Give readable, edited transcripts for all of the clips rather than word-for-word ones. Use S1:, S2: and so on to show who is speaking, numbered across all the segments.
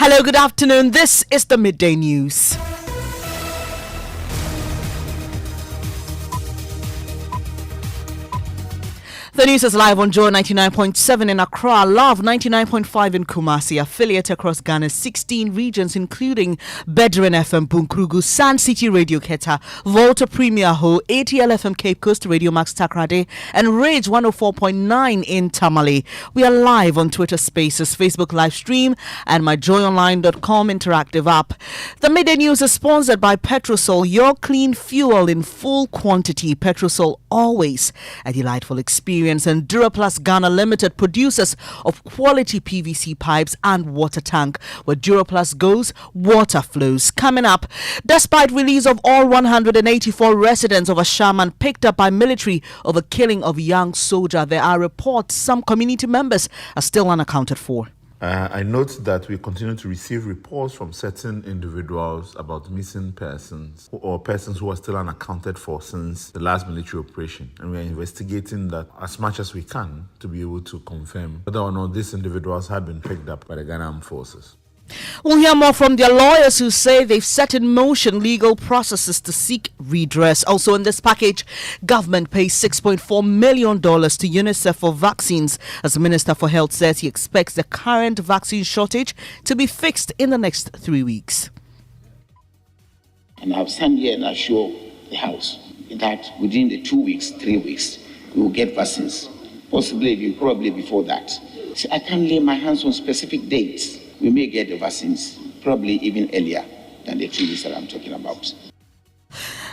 S1: Hello, good afternoon. This is the Midday News. The news is live on Joy 99.7 in Accra, Love 99.5 in Kumasi, affiliate across Ghana's 16 regions, including Bedouin FM Bunkrugu, Sand City Radio Keta, Volta Premier Ho, ATL FM Cape Coast, Radio Max Takrade, and Rage 104.9 in Tamale. We are live on Twitter Spaces, Facebook live stream, and myjoyonline.com interactive app. The Midday News is sponsored by Petrosol, your clean fuel in full quantity. Petrosol, always a delightful experience. And Duraplus Ghana Limited, producers of quality PVC pipes and water tank. Where Duraplus goes, water flows. Coming up, despite release of all 184 residents of a shaman picked up by military over killing of young soldier, there are reports some community members are still unaccounted for.
S2: I note that we continue to receive reports from certain individuals about missing persons or persons who are still unaccounted for since the last military operation. And we are investigating that as much as we can to be able to confirm whether or not these individuals have been picked up by the Ghana Armed Forces.
S1: We'll hear more from their lawyers who say they've set in motion legal processes to seek redress. Also in this package, government pays $6.4 million to UNICEF for vaccines. As the Minister for Health says, he expects the current vaccine shortage to be fixed in the next 3 weeks.
S3: And I've stand here and assure the House that within the 2 weeks, 3 weeks, we will get vaccines. Probably before that. So I can't lay my hands on specific dates. We may get the vaccines probably even earlier than the 3 weeks that I'm talking about.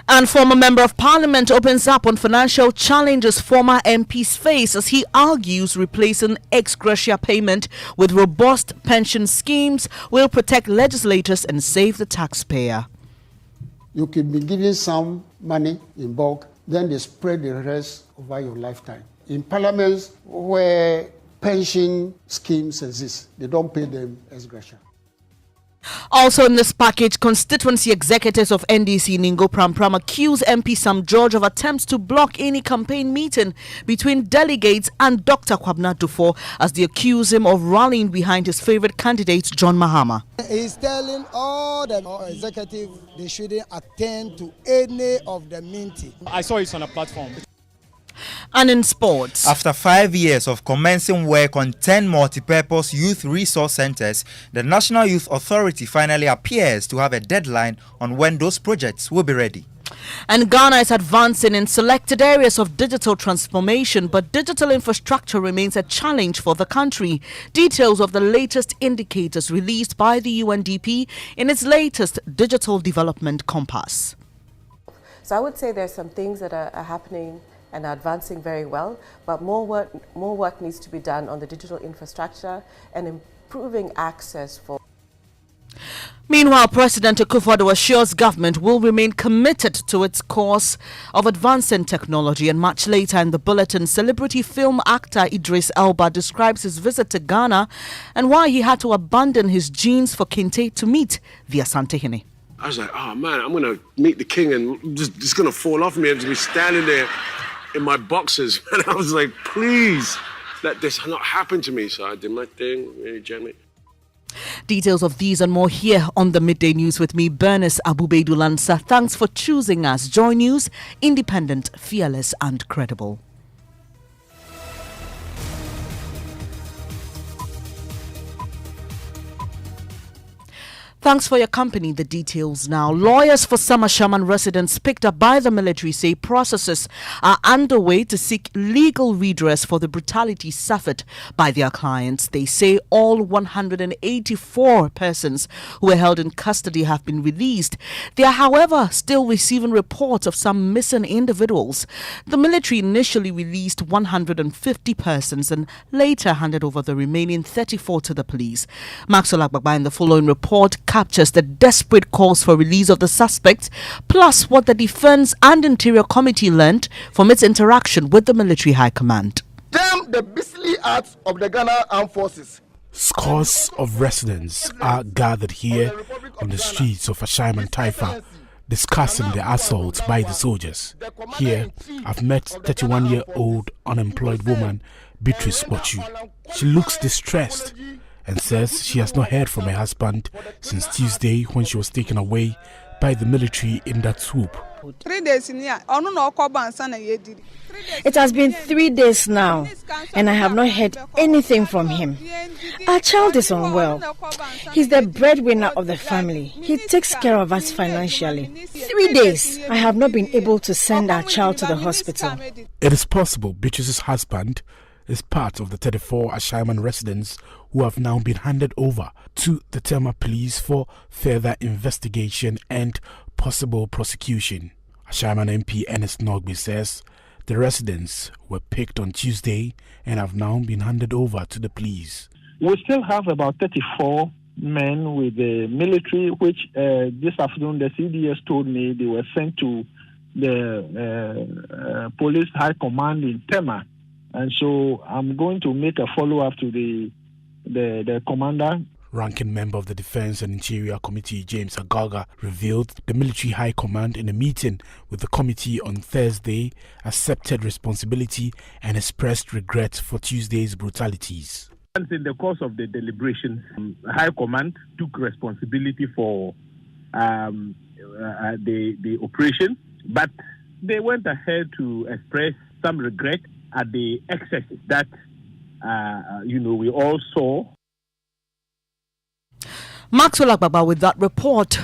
S1: And former Member of Parliament opens up on financial challenges former MPs face as he argues replacing ex gratia payment with robust pension schemes will protect legislators and save the taxpayer.
S4: You could be given some money in bulk, then they spread the rest over your lifetime. In parliaments where pension schemes exist, they don't pay them ex gratia.
S1: Also in this package, constituency executives of NDC Ningo Pram accuse MP Sam George of attempts to block any campaign meeting between delegates and Dr. Kwabena Dufo as they accuse him of rallying behind his favorite candidate, John Mahama.
S5: He's telling all the executives they shouldn't attend to any of the meetings.
S6: I saw it on a platform.
S1: And in sports,
S7: after 5 years of commencing work on 10 multipurpose youth resource centers, the National Youth Authority finally appears to have a deadline on when those projects will be ready.
S1: And Ghana is advancing in selected areas of digital transformation, but digital infrastructure remains a challenge for the country. Details of the latest indicators released by the UNDP in its latest Digital Development Compass.
S8: So I would say there's some things that are happening and advancing very well, but more work needs to be done on the digital infrastructure and improving access for.
S1: Meanwhile, President Akufo-Addo assures government will remain committed to its course of advancing technology. And much later in the bulletin, celebrity film actor Idris Elba describes his visit to Ghana and why he had to abandon his jeans for Kente to meet the Asante-Hene.
S9: I was like, oh man, I'm going to meet the king and just going to fall off me and just be standing there in my boxers. And I was like, please, let this not happen to me. So I did my thing, really gently.
S1: Details of these and more here on the Midday News with me, Bernice Abubeidulansa. Thanks for choosing us. Joy News, independent, fearless and credible. Thanks for your company. The details now. Lawyers for some Ashaman residents picked up by the military say processes are underway to seek legal redress for the brutality suffered by their clients. They say all 184 persons who were held in custody have been released. They are, however, still receiving reports of some missing individuals. The military initially released 150 persons and later handed over the remaining 34 to the police. Maxwell Agbagba in the following report captures the desperate calls for release of the suspects, plus what the Defense and Interior Committee learned from its interaction with the military high command.
S10: Damn the beastly acts of the Ghana Armed Forces.
S11: Scores of residents are gathered here on the streets of Ashaiman Taifa discussing the assaults by the soldiers. Here, I've met 31-year-old unemployed woman Beatrice Bochu. She looks distressed and says she has not heard from her husband since Tuesday when she was taken away by the military in that swoop.
S6: 3 days in here.
S12: It has been 3 days now, and I have not heard anything from him. Our child is unwell. He's the breadwinner of the family. He takes care of us financially. 3 days, I have not been able to send our child to the hospital.
S11: It is possible Beatrice's husband is part of the 34 Ashaiman residents who have now been handed over to the Tema police for further investigation and possible prosecution. Ashaiman MP Ernest Nogbe says the residents were picked on Tuesday and have now been handed over to the police.
S13: We still have about 34 men with the military, which this afternoon the CDS told me they were sent to the police high command in Tema. And so I'm going to make a follow-up to the commander.
S11: Ranking member of the Defense and Interior Committee, James Agaga, revealed the military high command in a meeting with the committee on Thursday accepted responsibility and expressed regret for Tuesday's brutalities.
S13: In the course of the deliberations, high command took responsibility for the operation, but they went ahead to express some regret at the excesses that we all saw.
S1: Maxwell Agbaba with that report.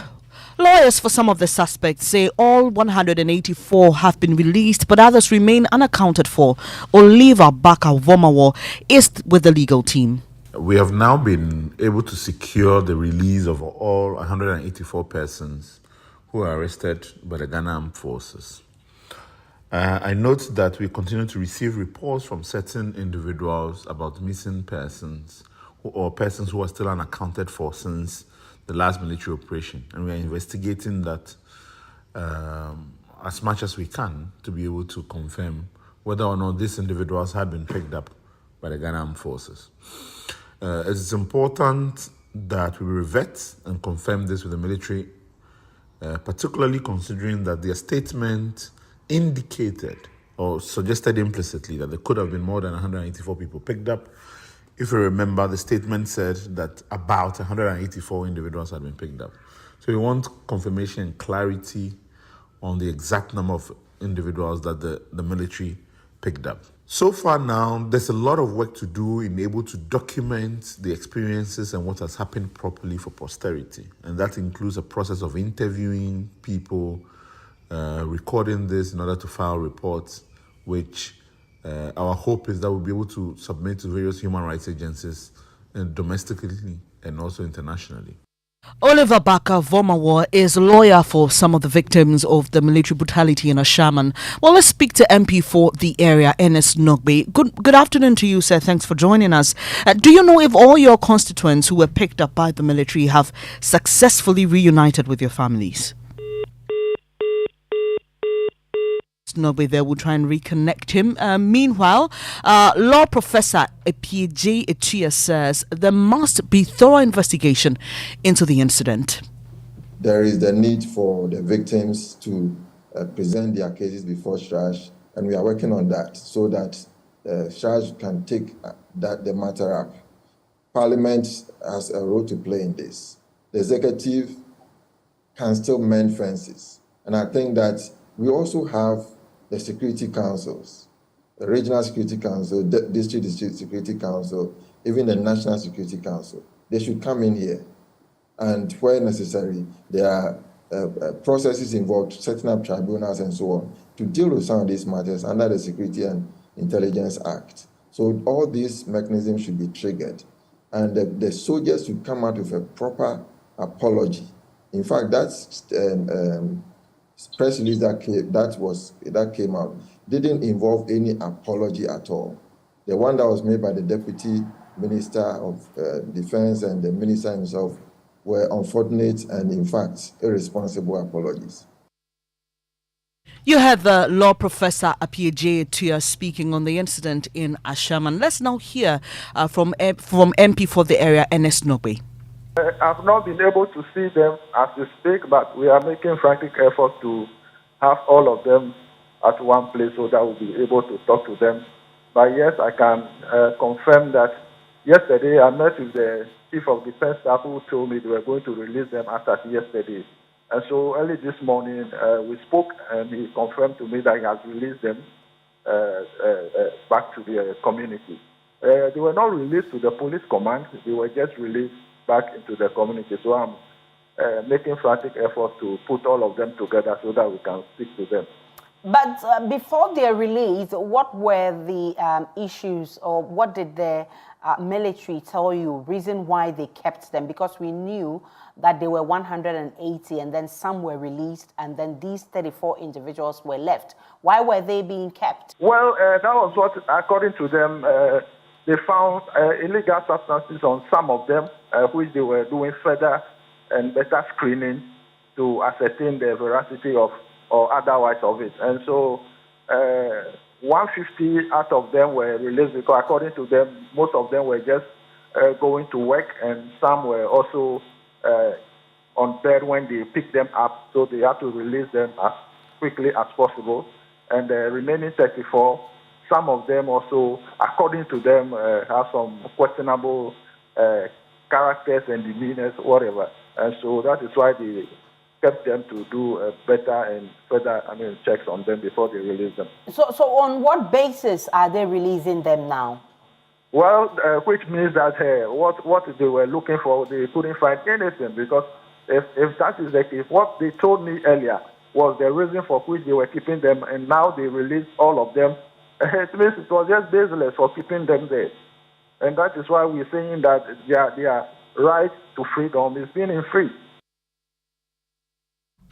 S1: Lawyers for some of the suspects say all 184 have been released, but others remain unaccounted for. Oliver Baka Vomawo is with the legal team.
S2: We have now been able to secure the release of all 184 persons who are arrested by the Ghana Armed Forces. I note that we continue to receive reports from certain individuals about missing persons or persons who are still unaccounted for since the last military operation. And we are investigating that as much as we can to be able to confirm whether or not these individuals have been picked up by the Ghana Armed Forces. It's important that we revert and confirm this with the military, particularly considering that their statement indicated or suggested implicitly that there could have been more than 184 people picked up. If you remember, the statement said that about 184 individuals had been picked up. So we want confirmation and clarity on the exact number of individuals that the military picked up. So far now, there's a lot of work to do in able to document the experiences and what has happened properly for posterity. And that includes a process of interviewing people, recording this in order to file reports, which our hope is that we'll be able to submit to various human rights agencies domestically and also internationally.
S1: Oliver Baka Vomawo is a lawyer for some of the victims of the military brutality in Ashaman. Well, let's speak to MP for the area, Ernest Nogbe. Good afternoon to you, sir. Thanks for joining us. Do you know if all your constituents who were picked up by the military have successfully reunited with your families? Nobody there will try and reconnect him. Meanwhile, law professor Epieje Etua says there must be thorough investigation into the incident.
S14: There is the need for the victims to present their cases before SHRAJ, and we are working on that so that SHRAJ can take the matter up. Parliament has a role to play in this. The executive can still mend fences, and I think that we also have the security councils, the regional security council, the district security council, even the national security council. They should come in here, and where necessary, there are processes involved, setting up tribunals and so on, to deal with some of these matters under the Security and Intelligence Act. So all these mechanisms should be triggered, and the soldiers should come out with a proper apology. In fact, that's press release that came out didn't involve any apology at all. The one that was made by the Deputy Minister of Defense and the Minister himself were unfortunate and, in fact, irresponsible apologies.
S1: You heard the law professor Epieje Etua speaking on the incident in Ashaman. Let's now hear from MP for the area, Ernest Nogbe.
S15: I've not been able to see them as we speak, but we are making frantic efforts to have all of them at one place so that we'll be able to talk to them. But yes, I can confirm that yesterday I met with the Chief of Defense Staff who told me they were going to release them as at yesterday. And so early this morning we spoke and he confirmed to me that he has released them back to the community. They were not released to the police command, they were just released back into the community. So I'm making frantic efforts to put all of them together so that we can speak to them.
S6: But before their release, what were the issues, or what did the military tell you, reason why they kept them? Because we knew that there were 180 and then some were released and then these 34 individuals were left. Why were they being kept?
S15: Well, that was what, according to them, they found illegal substances on some of them, which they were doing further and better screening to ascertain the veracity of or otherwise of it. And so 150 out of them were released because according to them, most of them were just going to work and some were also on bed when they picked them up, so they had to release them as quickly as possible. And the remaining 34, some of them also, according to them, have some questionable characters and demeanors, whatever. And so that is why they kept them to do better and further, checks on them before they release them.
S6: So on what basis are they releasing them now?
S15: Well, which means that what they were looking for, they couldn't find anything, because if that is the case, what they told me earlier was the reason for which they were keeping them, and now they released all of them. It means it was just baseless for keeping them there. And that is why we're saying that their right to freedom is being infringed.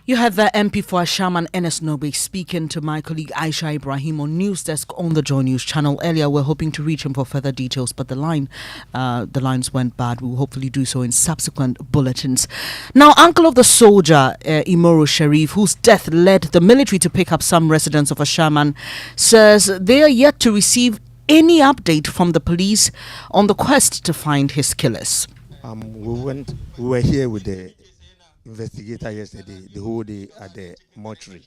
S1: You had the MP for Ashaman Enes Nobe speaking to my colleague Aisha Ibrahim on News Desk on the Joy News channel. Earlier, we're hoping to reach him for further details, but the lines went bad. We will hopefully do so in subsequent bulletins. Now, uncle of the soldier, Imoru Sharif, whose death led the military to pick up some residents of Ashaman, says they are yet to receive any update from the police on the quest to find his killers.
S16: We were here with the investigator yesterday, the whole day at the mortuary,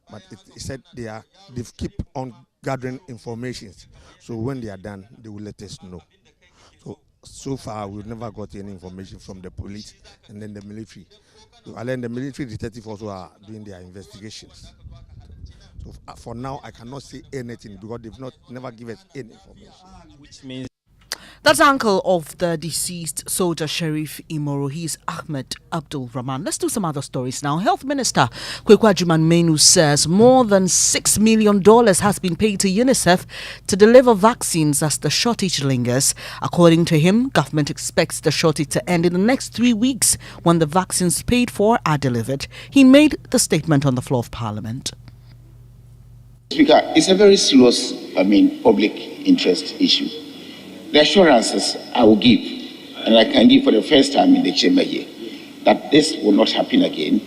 S16: but it said they've keep on gathering information. So when they are done, they will let us know. So far, we've never got any information from the police and then the military. And then the military detectives also are doing their investigations. So for now, I cannot say anything because they've never given us any information.
S1: Which means that's uncle of the deceased soldier Sharif Imoru. He's Ahmed Abdul Rahman. Let's do some other stories now. Health Minister Kwekwa Juman-Menu says more than $6 million has been paid to UNICEF to deliver vaccines as the shortage lingers. According to him, government expects the shortage to end in the next 3 weeks when the vaccines paid for are delivered. He made the statement on the floor of Parliament.
S3: Speaker, it's a very serious, public interest issue. The assurances I will give, and I can give for the first time in the chamber here, that this will not happen again.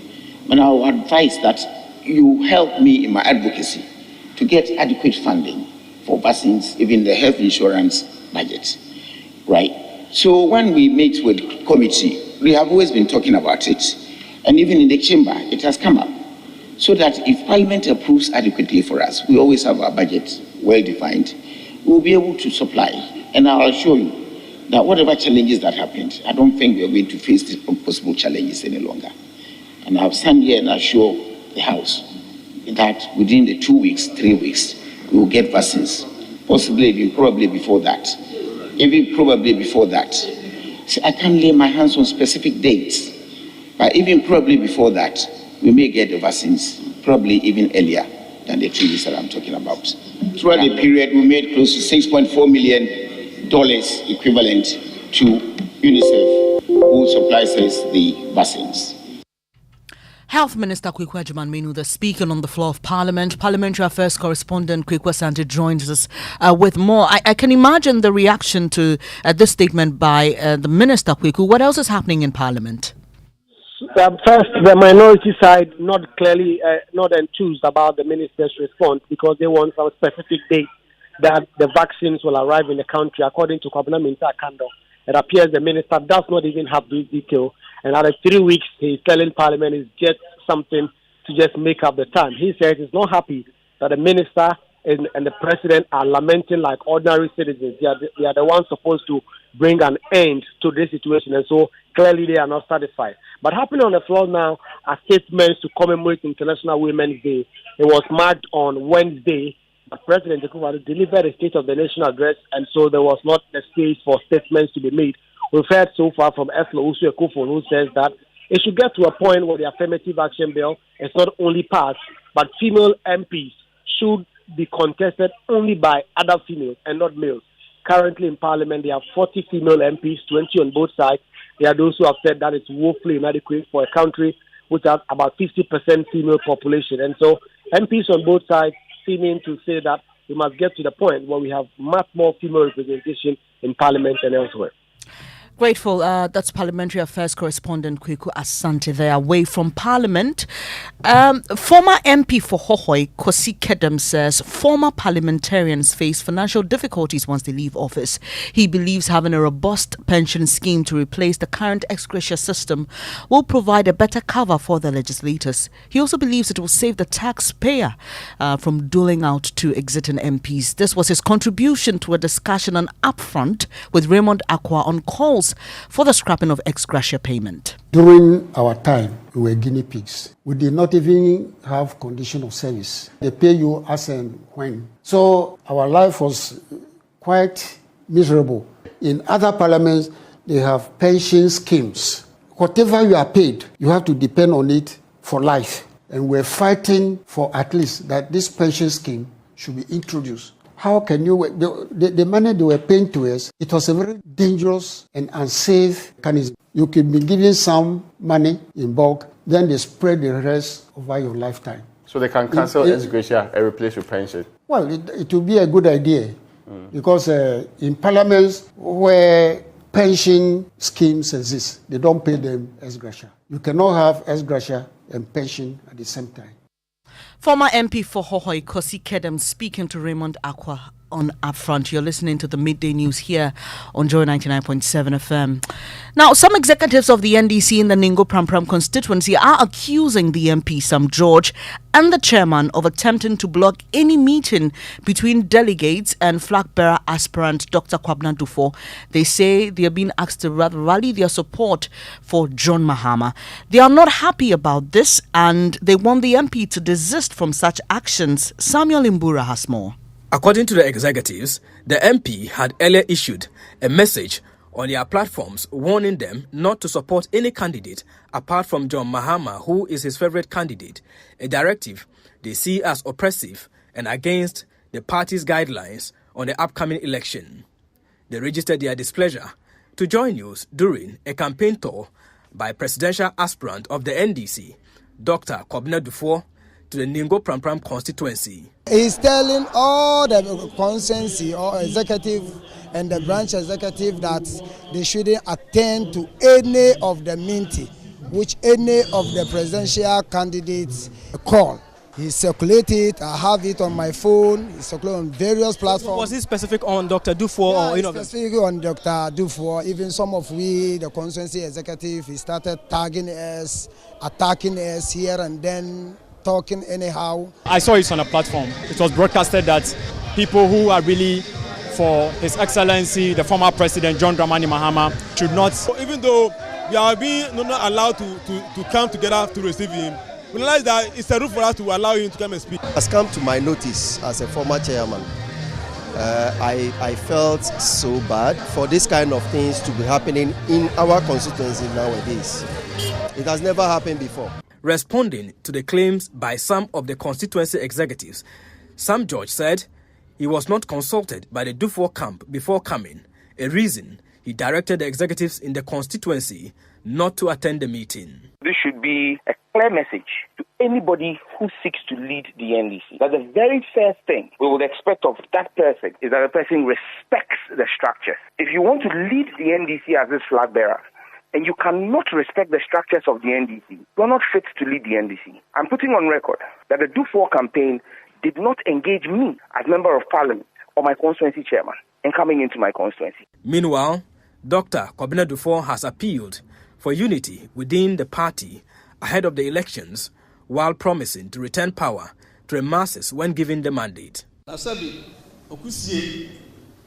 S3: And I will advise that you help me in my advocacy to get adequate funding for vaccines, even the health insurance budget, right? So when we meet with committee, we have always been talking about it, and even in the chamber, it has come up. So that if Parliament approves adequately for us, we always have our budget well defined, we will be able to supply. And I'll assure you that whatever challenges that happened, I don't think we are going to face these possible challenges any longer. And I'll stand here and assure the House that within the 2 weeks, 3 weeks, we will get vaccines, possibly even probably before that. Even probably before that. See, I can't lay my hands on specific dates, but even probably before that, we may get the vaccines, probably even earlier than the 3 weeks that I'm talking about. Throughout the period, we made close to $6.4 million equivalent to UNICEF, who supplies us the vaccines.
S1: Health Minister Kwekwa Juman-Menu speaking on the floor of Parliament. Parliamentary Affairs correspondent Kwekwa Sante joins us with more. I can imagine the reaction to this statement by the Minister Kwekwa. What else is happening in Parliament?
S17: First, the minority side not clearly not enthused about the minister's response because they want some specific date that the vaccines will arrive in the country. According to Kwabena Minta Kando, it appears the minister does not even have this detail. And after 3 weeks, he's telling Parliament is just something to just make up the time. He says he's not happy that the minister and the president are lamenting like ordinary citizens. They are the ones supposed to bring an end to this situation. And so clearly they are not satisfied. But happening on the floor now are statements to commemorate International Women's Day. It was marked on Wednesday. President Akufo-Addo delivered a State of the Nation address, and so there was not a space for statements to be made. We've heard so far from Eslo Usu Ekufo, who says that it should get to a point where the affirmative action bill is not only passed, but female MPs should be contested only by other females and not males. Currently in Parliament, there are 40 female MPs, 20 on both sides. There are those who have said that it's woefully inadequate for a country which has about 50% female population. And so MPs on both sides seeming to say that we must get to the point where we have much more female representation in Parliament and elsewhere.
S1: Grateful. That's Parliamentary Affairs correspondent Kweku Asante there, away from Parliament. Former MP for Hohoi, Kosi Kedem, says former parliamentarians face financial difficulties once they leave office. He believes having a robust pension scheme to replace the current ex gratia system will provide a better cover for the legislators. He also believes it will save the taxpayer from doling out to exiting MPs. This was his contribution to a discussion on Upfront with Raymond Akwa on calls for the scrapping of ex gratia payment.
S4: During our time, we were guinea pigs. We did not even have condition of service. They pay you as and when. So our life was quite miserable. In other parliaments, they have pension schemes. Whatever you are paid, you have to depend on it for life. And we're fighting for at least that this pension scheme should be introduced. How can you, the money they were paying to us, it was a very dangerous and unsafe mechanism. You could be giving some money in bulk, then they spread the rest over your lifetime.
S18: So they can cancel ex gratia and replace your pension?
S4: Well, it would be a good idea because in parliaments where pension schemes exist, they don't pay them ex gratia. You cannot have ex gratia and pension at the same time.
S1: Former MP for Hohoi, Kosi Kedem, speaking to Raymond Akwa on Upfront. You're listening to the Midday News here on Joy 99.7 FM. Now, some executives of the NDC in the Ningo Prampram constituency are accusing the MP, Sam George, and the chairman of attempting to block any meeting between delegates and flag bearer aspirant Dr. Kwabena Dufo. They say they are being asked to rally their support for John Mahama. They are not happy about this and they want the MP to desist from such actions. Samuel Imbura has more.
S19: According to the executives, the MP had earlier issued a message on their platforms warning them not to support any candidate apart from John Mahama, who is his favorite candidate, a directive they see as oppressive and against the party's guidelines on the upcoming election. They registered their displeasure to Joy News during a campaign tour by presidential aspirant of the NDC, Dr. Kwabena Dufo, to the Ningo Prampram constituency.
S5: He's telling all the constituency or executive and the branch executive that they shouldn't attend to any of the meeting which any of the presidential candidates call. He circulated, I have it on my phone, he circulated on various platforms.
S19: Was it specific on Dr. Dufo or
S5: specific on Dr. Dufo? Even some of we, the constituency executive, he started tagging us, attacking us here and then, talking anyhow.
S20: I saw it on a platform. It was broadcasted that people who are really for His Excellency, the former President John Dramani Mahama, should not.
S21: Even though we are being not allowed to come together to receive him, we realize that it's a rule for us to allow him to come and speak.
S22: It has come to my notice as a former chairman. I felt so bad for this kind of things to be happening in our constituency nowadays. It has never happened before.
S19: Responding to the claims by some of the constituency executives, Sam George said he was not consulted by the Dufo camp before coming, a reason he directed the executives in the constituency not to attend the meeting.
S23: This should be a clear message to anybody who seeks to lead the NDC. That the very first thing we would expect of that person is that the person respects the structures. If you want to lead the NDC as this flag bearer, and you cannot respect the structures of the NDC, you are not fit to lead the NDC. I'm putting on record that the Do4 campaign did not engage me as Member of Parliament or my constituency chairman in coming into my constituency.
S19: Meanwhile, Dr. Kwabena Dufo has appealed for unity within the party ahead of the elections while promising to return power to the masses when given the mandate.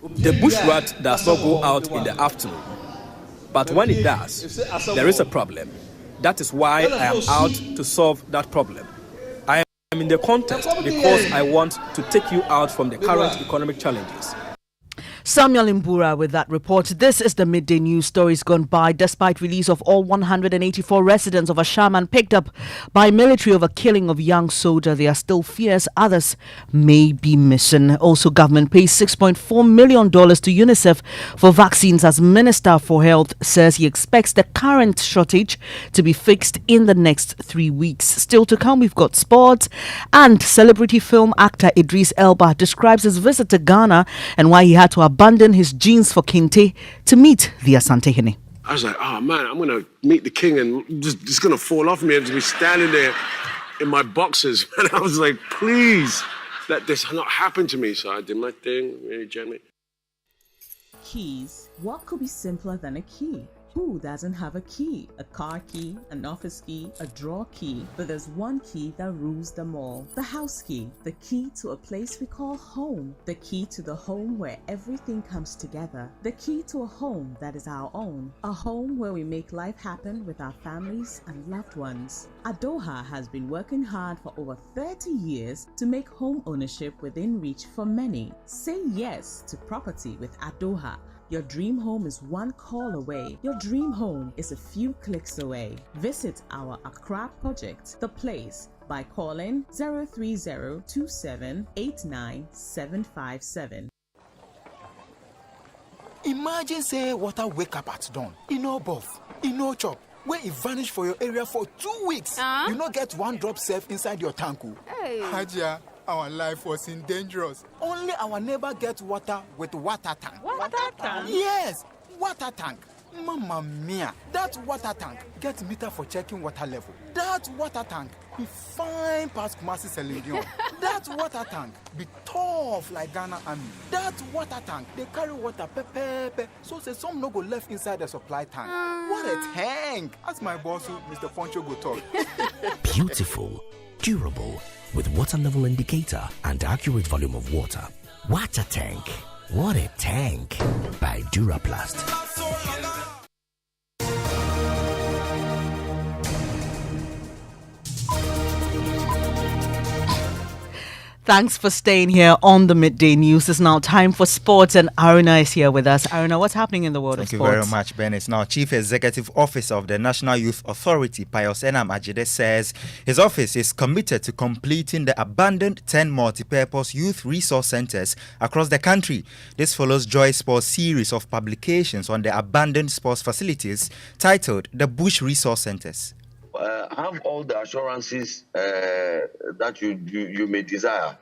S19: The bush rat does not go out in the afternoon. But when it does, there is a problem. That is why I am out to solve that problem. I am in the contest because I want to take you out from the current economic challenges.
S1: Samuel Imbura with that report. This is the midday news stories gone by. Despite release of all 184 residents of Ashaman picked up by military over killing of young soldier, there are still fears others may be missing. Also, government pays $6.4 million to UNICEF for vaccines as Minister for Health says he expects the current shortage to be fixed in the next 3 weeks. Still to come, we've got sports, and celebrity film actor Idris Elba describes his visit to Ghana and why he had to abandon his jeans for Kente to meet the Asante Hene.
S7: I was like, oh man, I'm going to meet the king and just going to fall off me and just be standing there in my boxers. And I was like, please, let this not happen to me. So I did my thing, really gently.
S8: Keys. What could be simpler than a key? Who doesn't have a key? A car key, an office key, a drawer key. But there's one key that rules them all. The house key. The key to a place we call home. The key to the home where everything comes together. The key to a home that is our own. A home where we make life happen with our families and loved ones. Adoha has been working hard for over 30 years to make home ownership within reach for many. Say yes to property with Adoha. Your dream home is one call away. Your dream home is a few clicks away. Visit our Accra project, The Place, by calling 030-2789-757.
S9: Imagine say water wake up at dawn. You know buff, you know chop. Where it vanish for your area for 2 weeks. You not get one drop safe inside your tank.
S24: Hey.
S9: Hajia, our life was in dangerous. Only our neighbor gets water with water tank.
S24: Water tank?
S9: Yes, water tank. Mamma mia, that water tank gets meter for checking water level. That water tank be fine past Kumasi Selindion. That water tank be tough like Ghana Army. That water tank, they carry water pepe, so say some no go left inside the supply tank. What a tank! That's my boss, Mr. Poncho go talk.
S25: Beautiful, durable, with water level indicator and accurate volume of water. Water tank. What a tank! By Duraplast.
S1: Thanks for staying here on the Midday News. It's now time for sports, and Aruna is here with us. Aruna, what's happening in the world of sports?
S26: Thank you very much, Ben. It's now Chief Executive Officer of the National Youth Authority, Pius Enam Ajide, says his office is committed to completing the abandoned 10 multi-purpose youth resource centers across the country. This follows Joy Sports' series of publications on the abandoned sports facilities titled The Bush Resource Centers.
S27: Have all the assurances that you may desire,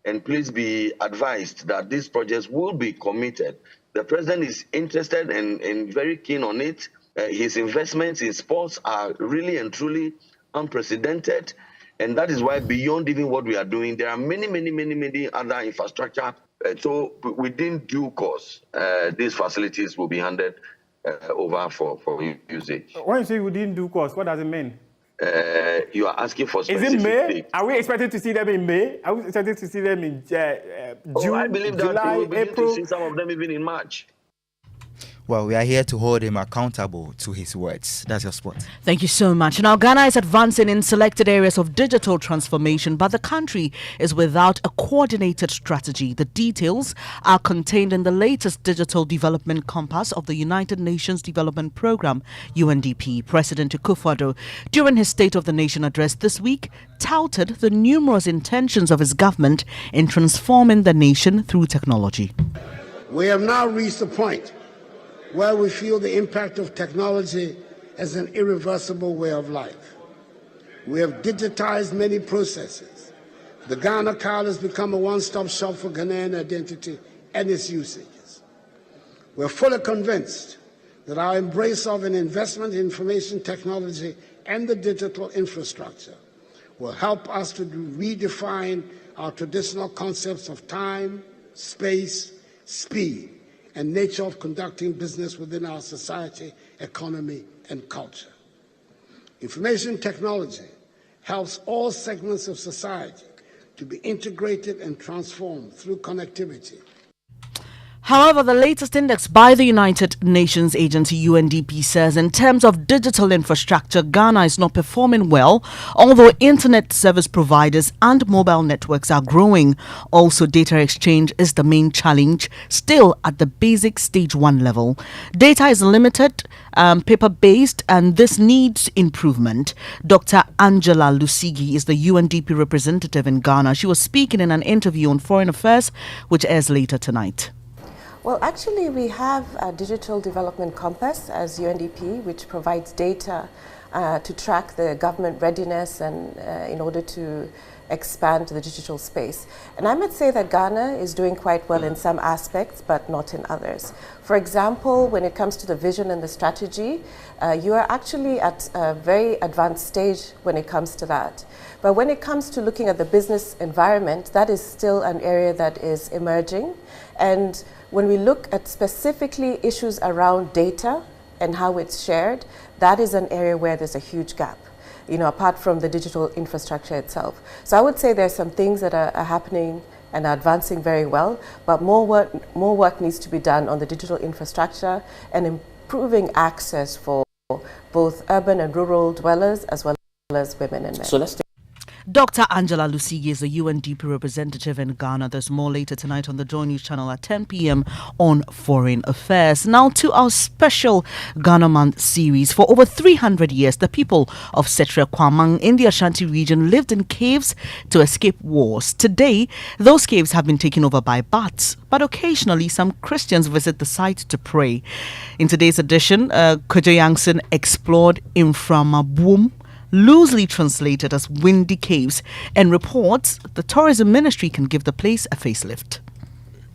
S27: and please be advised that these projects will be committed. The president is interested and very keen on it. His investments in sports are really and truly unprecedented, and that is why beyond even what we are doing, there are many other infrastructure. So within due course, these facilities will be handed over for usage.
S28: When you say within due course, what does it mean?
S27: You are asking for specific.
S28: Is it May?
S27: Dates.
S28: Are we expected to see them in May? Are we expected to see them in June,
S27: I believe that
S28: July,
S27: we will begin
S28: April?
S27: to see some of them even in March.
S26: Well, we are here to hold him accountable to his words. That's your spot.
S1: Thank you so much. Now, Ghana is advancing in selected areas of digital transformation, but the country is without a coordinated strategy. The details are contained in the latest Digital Development Compass of the United Nations Development Programme, UNDP. President Akufo-Addo, during his State of the Nation address this week, touted the numerous intentions of his government in transforming the nation through technology.
S29: We have now reached a point where we feel the impact of technology as an irreversible way of life. We have digitized many processes. The Ghana card has become a one-stop shop for Ghanaian identity and its usages. We're fully convinced that our embrace of an investment in information technology and the digital infrastructure will help us to redefine our traditional concepts of time, space, speed, and nature of conducting business within our society, economy, and culture. Information technology helps all segments of society to be integrated and transformed through connectivity.
S1: However, the latest index by the United Nations agency UNDP says in terms of digital infrastructure, Ghana is not performing well, although internet service providers and mobile networks are growing. Also, data exchange is the main challenge, still at the basic stage 1 level. Data is limited, paper-based, and this needs improvement. Dr. Angela Lusigi is the UNDP representative in Ghana. She was speaking in an interview on Foreign Affairs, which airs later tonight.
S2: Well, actually, we have a digital development compass as UNDP, which provides data to track the government readiness and in order to expand the digital space. And I must say that Ghana is doing quite well in some aspects, but not in others. For example, when it comes to the vision and the strategy, you are actually at a very advanced stage when it comes to that. But when it comes to looking at the business environment, that is still an area that is emerging. And when we look at specifically issues around data and how it's shared, that is an area where there's a huge gap, apart from the digital infrastructure itself. So I would say there's some things that are happening and are advancing very well, but more work needs to be done on the digital infrastructure and improving access for both urban and rural dwellers as well as women and men.
S6: So let's
S1: Dr. Angela Lusigi is the UNDP representative in Ghana. There's more later tonight on the Joy News channel at 10 p.m. on Foreign Affairs. Now to our special Ghana Month series. For over 300 years, the people of Setre Kwamang in the Ashanti region lived in caves to escape wars. Today, those caves have been taken over by bats, but occasionally some Christians visit the site to pray. In today's edition, Kojo Yangson explored Inframabum, loosely translated as Windy Caves, and reports the tourism ministry can give the place a facelift.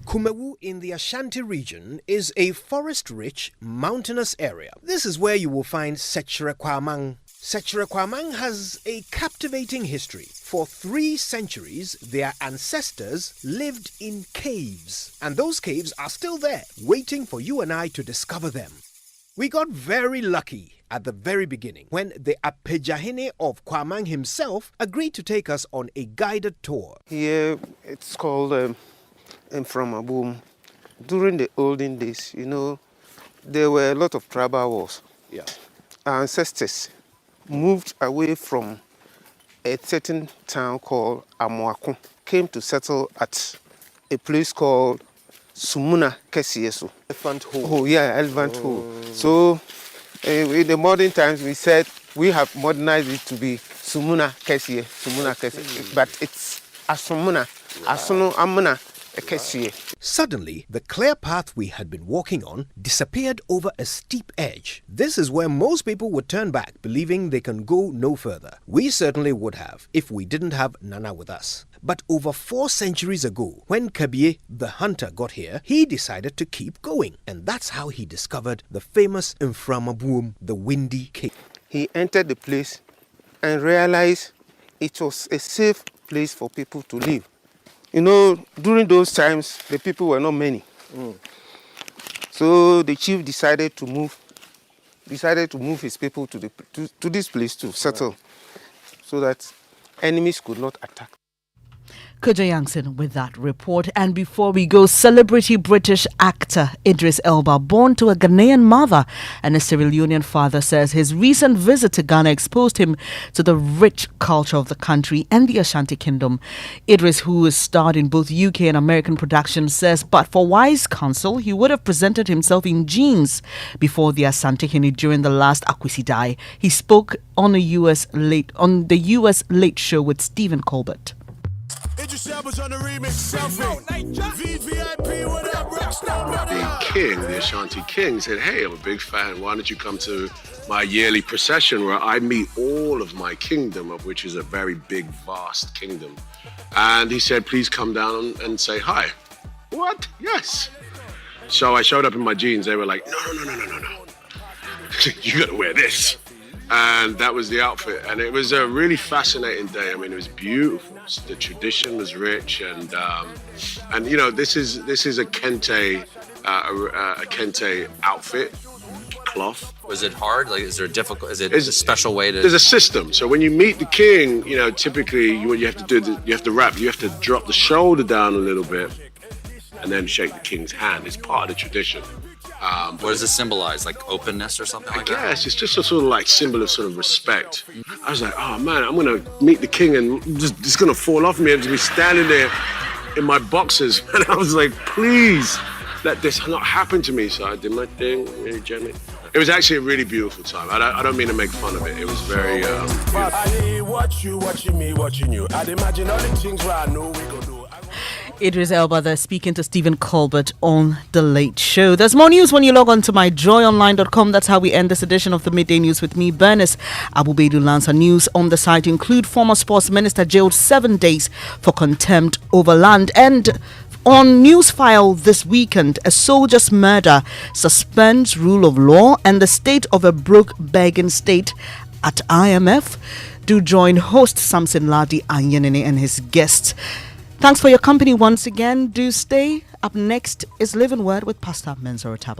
S10: Kumewu in the Ashanti region is a forest-rich, mountainous area. This is where you will find Setre Kwamang. Setre Kwamang has a captivating history. For 3 centuries, their ancestors lived in caves, and those caves are still there, waiting for you and I to discover them. We got very lucky at the very beginning when the Apejahene of Kwamang himself agreed to take us on a guided tour.
S11: Here it's called Inframabum. During the olden days, there were a lot of tribal wars.
S10: Yeah.
S11: Our ancestors moved away from a certain town called Amoako, came to settle at a place called Sumuna Kesieso.
S10: Elephant Hole.
S11: Oh, yeah, Elephant Hole. So, in the modern times, we said we have modernized it to be Sumuna Kesie, but it's Asumuna, Asunu Amuna Kesie.
S10: Suddenly, the clear path we had been walking on disappeared over a steep edge. This is where most people would turn back, believing they can go no further. We certainly would have, if we didn't have Nana with us. But over 4 centuries ago, when Kabie the hunter got here, he decided to keep going. And that's how he discovered the famous Inframabum, the Windy Cave.
S11: He entered the place and realized it was a safe place for people to live. During those times, the people were not many. So the chief decided to move his people to this place to settle, so that enemies could not attack.
S1: Kojo Yangson with that report. And before we go, celebrity British actor Idris Elba, born to a Ghanaian mother and a Sierra Leonean father, says his recent visit to Ghana exposed him to the rich culture of the country and the Ashanti Kingdom. Idris, who has starred in both UK and American productions, says but for wise counsel, he would have presented himself in jeans before the Asante Hene during the last Akwesi. He spoke on the US Late Show with Stephen Colbert.
S7: The king, the Ashanti king, said, hey, I'm a big fan. Why don't you come to my yearly procession where I meet all of my kingdom, of which is a very big, vast kingdom. And he said, please come down and say hi. What? Yes. So I showed up in my jeans. They were like, no. You got to wear this. And that was the outfit. And it was a really fascinating day. I mean, it was beautiful. The tradition was rich. And this is a kente outfit, cloth.
S6: Was it hard? Is there a special way to?
S7: There's a system. So when you meet the king, typically what you have to do, you have to drop the shoulder down a little bit. and then shake the king's hand. It's part of the tradition.
S6: What does it symbolize? Like openness or something like that?
S7: Yes, it's just a sort of like symbol of sort of respect. I was like, oh man, I'm gonna meet the king and just it's gonna fall off me and just be standing there in my boxers. And I was like, please, let this not happen to me. So I did my thing, really gently. It was actually a really beautiful time. I don't mean to make fun of it. It was very beautiful.
S3: I watch you, watching me, watching you. I'd imagine all the things where I know we go do.
S1: Idris Elba there speaking to Stephen Colbert on The Late Show. There's more news when you log on to myjoyonline.com. That's how we end this edition of the Midday News with me, Bernice Abubedu Lancer. News on the site include former sports minister jailed 7 days for contempt over land. And on News File this weekend, a soldier's murder suspends rule of law and the state of a broke begging state at IMF. Do join host Samson Ladi Anyenene and his guests. Thanks for your company once again. Do stay. Up next is Living Word with Pastor Mensura Tabo.